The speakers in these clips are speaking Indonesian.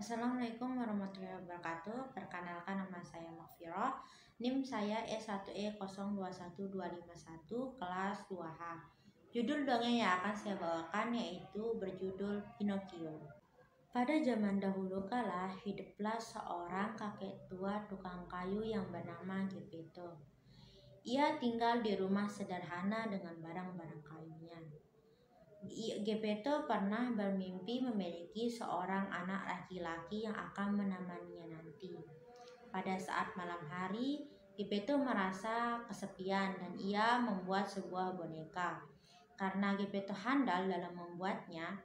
Assalamualaikum warahmatullahi wabarakatuh. Perkenalkan, nama saya Makfiroh. NIM saya S1E021251 kelas 2H. Judul dongeng yang akan saya bawakan yaitu berjudul Pinocchio. Pada zaman dahulu kala hiduplah seorang kakek tua tukang kayu yang bernama Geppetto. Ia tinggal di rumah sederhana dengan barang-barang kayunya. Geppetto pernah bermimpi memiliki seorang anak laki-laki yang akan menemaninya nanti. Pada saat malam hari, Geppetto merasa kesepian dan ia membuat sebuah boneka. Karena Geppetto handal dalam membuatnya,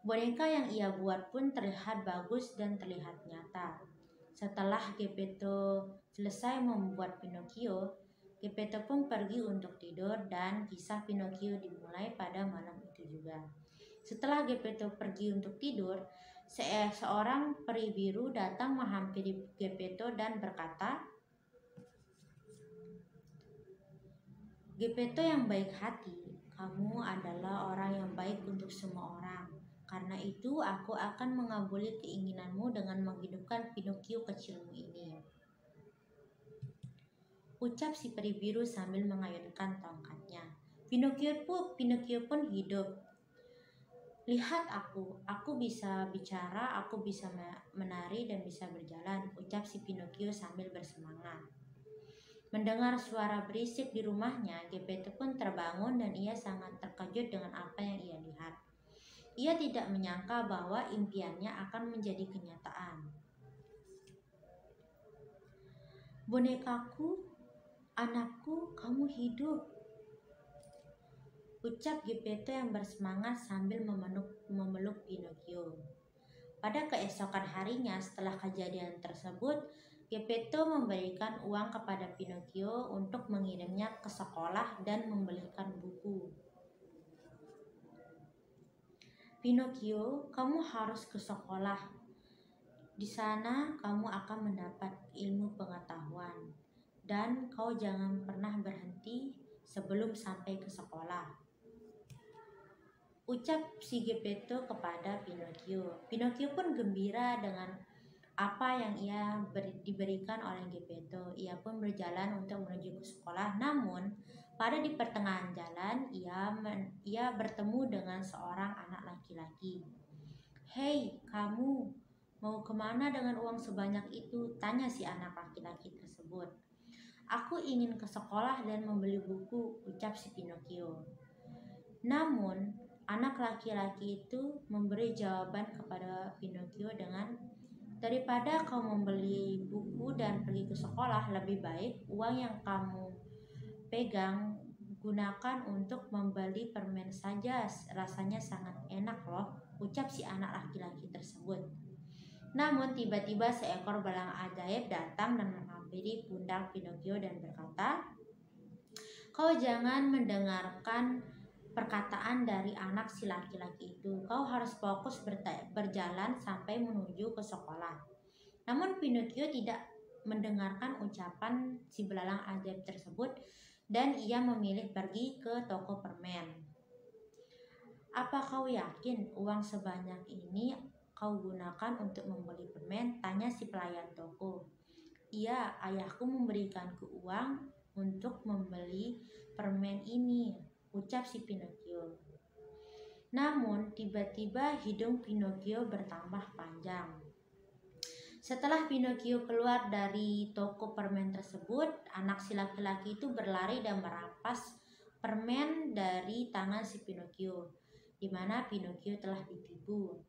boneka yang ia buat pun terlihat bagus dan terlihat nyata. Setelah Geppetto selesai membuat Pinocchio, Geppetto pun pergi untuk tidur dan kisah Pinocchio dimulai pada malam itu juga. Setelah Geppetto pergi untuk tidur, seorang peri biru datang menghampiri Geppetto dan berkata, "Geppetto yang baik hati, kamu adalah orang yang baik untuk semua orang. Karena itu aku akan mengabuli keinginanmu dengan menghidupkan Pinocchio kecilmu ini," ucap si peri biru sambil mengayunkan tongkatnya. Pinocchio pun hidup. "Lihat aku bisa bicara, aku bisa menari dan bisa berjalan," ucap si Pinocchio sambil bersemangat. Mendengar suara berisik di rumahnya, Geppetto pun terbangun dan ia sangat terkejut dengan apa yang ia lihat. Ia tidak menyangka bahwa impiannya akan menjadi kenyataan. "Bonekaku, anakku, kamu hidup," ucap Geppetto yang bersemangat sambil memeluk Pinocchio. Pada keesokan harinya setelah kejadian tersebut, Geppetto memberikan uang kepada Pinocchio untuk mengirimnya ke sekolah dan membelikan buku. "Pinocchio, kamu harus ke sekolah. Di sana kamu akan mendapat ilmu pengetahuan. Dan kau jangan pernah berhenti sebelum sampai ke sekolah," ucap si Geppetto kepada Pinocchio. Pinocchio pun gembira dengan apa yang diberikan oleh Geppetto. Ia pun berjalan untuk menuju ke sekolah. Namun pada di pertengahan jalan ia bertemu dengan seorang anak laki-laki. "Hei, kamu mau kemana dengan uang sebanyak itu?" tanya si anak laki-laki tersebut. "Aku ingin ke sekolah dan membeli buku," ucap si Pinocchio. Namun anak laki-laki itu memberi jawaban kepada Pinocchio dengan, "Daripada kau membeli buku dan pergi ke sekolah, lebih baik uang yang kamu pegang gunakan untuk membeli permen saja, rasanya sangat enak loh," ucap si anak laki-laki tersebut. Namun tiba-tiba seekor belang ajaib datang dan menghampiri pundak Pinocchio dan berkata, "Kau jangan mendengarkan perkataan dari anak si laki-laki itu. Kau harus fokus berjalan sampai menuju ke sekolah." Namun Pinocchio tidak mendengarkan ucapan si belalang ajaib tersebut dan ia memilih pergi ke toko permen. "Apa kau yakin uang sebanyak ini kau gunakan untuk membeli permen?" tanya si pelayan toko. "Iya, ayahku memberikanku uang untuk membeli permen ini," ucap si Pinocchio. Namun tiba-tiba hidung Pinocchio bertambah panjang. Setelah Pinocchio keluar dari toko permen tersebut, anak si laki-laki itu berlari dan merampas permen dari tangan si Pinocchio, di mana Pinocchio telah ditipu.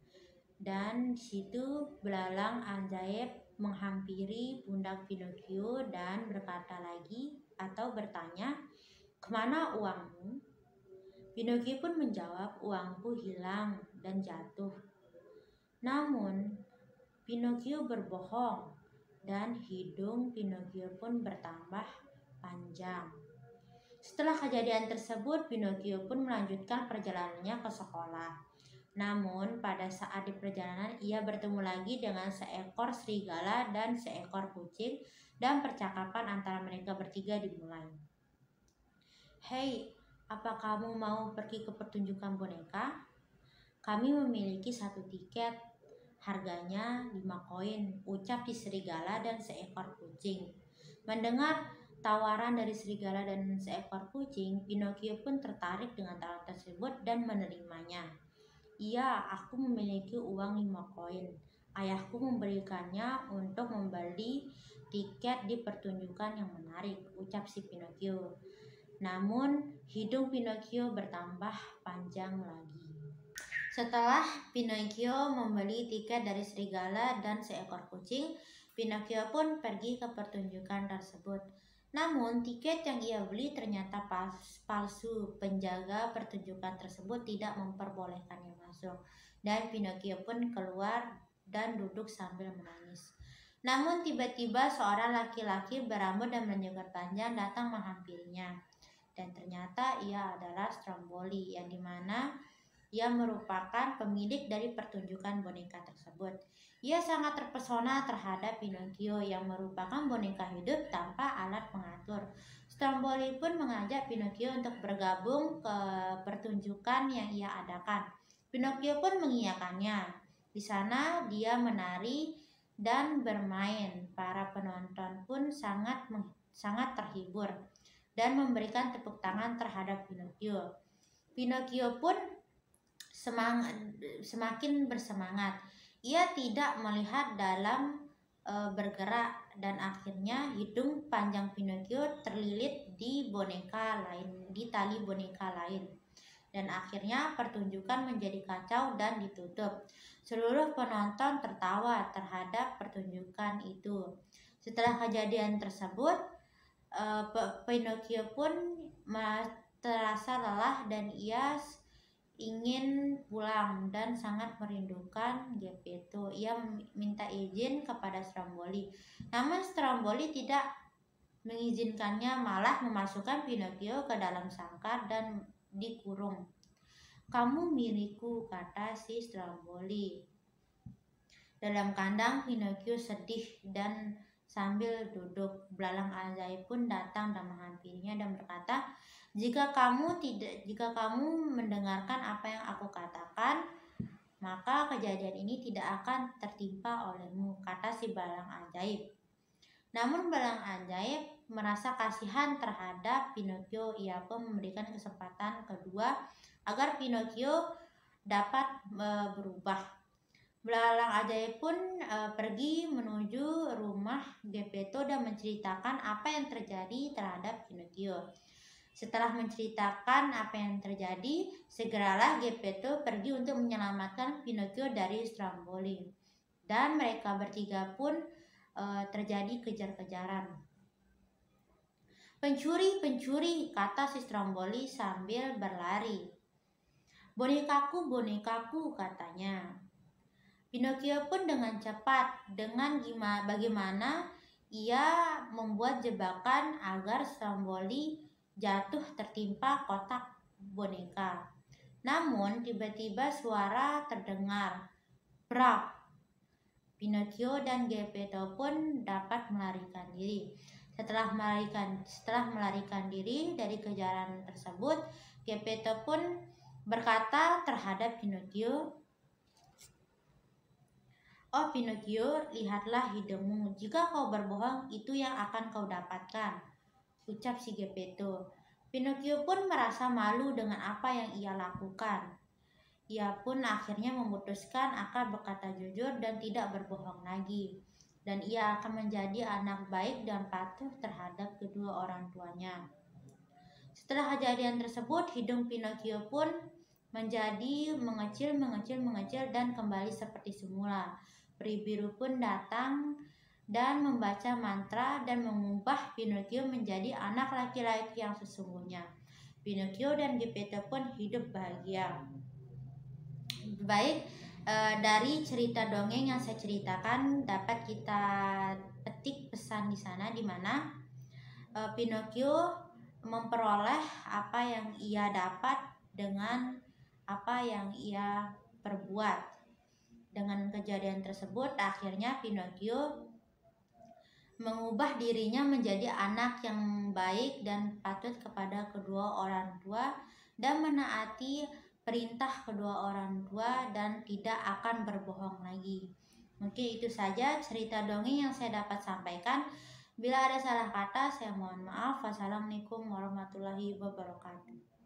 Dan di situ belalang ajaib menghampiri pundak Pinocchio dan berkata lagi atau bertanya, "Kemana uangmu?" Pinocchio pun menjawab, "Uangku hilang dan jatuh." Namun Pinocchio berbohong dan hidung Pinocchio pun bertambah panjang. Setelah kejadian tersebut, Pinocchio pun melanjutkan perjalanannya ke sekolah. Namun pada saat di perjalanan ia bertemu lagi dengan seekor serigala dan seekor kucing dan percakapan antara mereka bertiga dimulai. "Hei, apa kamu mau pergi ke pertunjukan boneka? Kami memiliki 1 tiket. Harganya 5 koin, ucap si serigala dan seekor kucing. Mendengar tawaran dari serigala dan seekor kucing, Pinocchio pun tertarik dengan tawaran tersebut dan menerimanya. Iya, aku memiliki uang 5 koin. Ayahku memberikannya untuk membeli tiket di pertunjukan yang menarik, ucap si Pinocchio. Namun, hidung Pinocchio bertambah panjang lagi. Setelah Pinocchio membeli tiket dari serigala dan seekor kucing, Pinocchio pun pergi ke pertunjukan tersebut. Namun, tiket yang ia beli ternyata palsu. Penjaga pertunjukan tersebut tidak memperbolehkannya masuk, dan Pinocchio pun keluar dan duduk sambil menangis. Namun, tiba-tiba seorang laki-laki berambut dan berjenggot panjang datang menghampirinya. Dan ternyata ia adalah Stromboli, yang dimana ia merupakan pemilik dari pertunjukan boneka tersebut. Ia sangat terpesona terhadap Pinocchio yang merupakan boneka hidup tanpa alat pengatur. Stromboli pun mengajak Pinocchio untuk bergabung ke pertunjukan yang ia adakan. Pinocchio pun mengiyakannya. Di sana dia menari dan bermain. Para penonton pun sangat terhibur dan memberikan tepuk tangan terhadap Pinocchio. Pinocchio pun semakin bersemangat. Ia tidak melihat dalam bergerak dan akhirnya hidung panjang Pinocchio terlilit di tali boneka lain. Dan akhirnya pertunjukan menjadi kacau dan ditutup. Seluruh penonton tertawa terhadap pertunjukan itu. Setelah kejadian tersebut, Pinocchio pun terasa lelah dan ia ingin pulang dan sangat merindukan Geppetto. Ia minta izin kepada Stromboli. Namun Stromboli tidak mengizinkannya, malah memasukkan Pinocchio ke dalam sangkar dan dikurung. Kamu milikku, kata si Stromboli. Dalam kandang, Pinocchio sedih dan sambil duduk. Belalang ajaib pun datang dan menghampirinya dan berkata, jika kamu mendengarkan apa yang aku katakan, maka kejadian ini tidak akan tertimpa olehmu, kata si belalang ajaib. Namun belalang ajaib merasa kasihan terhadap Pinocchio. Ia pun memberikan kesempatan kedua agar Pinocchio dapat berubah. Belalang ajaib pun pergi menuju rumah Geppetto dan menceritakan apa yang terjadi terhadap Pinocchio. Setelah menceritakan apa yang terjadi, segeralah Geppetto pergi untuk menyelamatkan Pinocchio dari Stromboli. Dan mereka bertiga pun terjadi kejar-kejaran. Pencuri, pencuri, kata si Stromboli sambil berlari. Bonekaku, bonekaku, katanya. Pinocchio pun dengan cepat, bagaimana ia membuat jebakan agar Stromboli jatuh tertimpa kotak boneka. Namun tiba-tiba suara terdengar, brak. Pinocchio dan Geppetto pun dapat melarikan diri. Setelah melarikan diri dari kejaran tersebut, Geppetto pun berkata terhadap Pinocchio, "Oh Pinocchio, lihatlah hidungmu. Jika kau berbohong, itu yang akan kau dapatkan," ucap si Geppetto. Pinocchio pun merasa malu dengan apa yang ia lakukan. Ia pun akhirnya memutuskan akan berkata jujur dan tidak berbohong lagi. Dan ia akan menjadi anak baik dan patuh terhadap kedua orang tuanya. Setelah kejadian tersebut, hidung Pinocchio pun menjadi mengecil dan kembali seperti semula. Peri biru pun datang dan membaca mantra dan mengubah Pinocchio menjadi anak laki-laki yang sesungguhnya. Pinocchio dan Geppetto pun hidup bahagia. Baik, dari cerita dongeng yang saya ceritakan dapat kita petik pesan di sana, di mana Pinocchio memperoleh apa yang ia dapat dengan apa yang ia perbuat. Dengan kejadian tersebut, akhirnya Pinocchio mengubah dirinya menjadi anak yang baik dan patut kepada kedua orang tua dan menaati perintah kedua orang tua dan tidak akan berbohong lagi. Mungkin itu saja cerita dongeng yang saya dapat sampaikan. Bila ada salah kata, saya mohon maaf. Wassalamualaikum warahmatullahi wabarakatuh.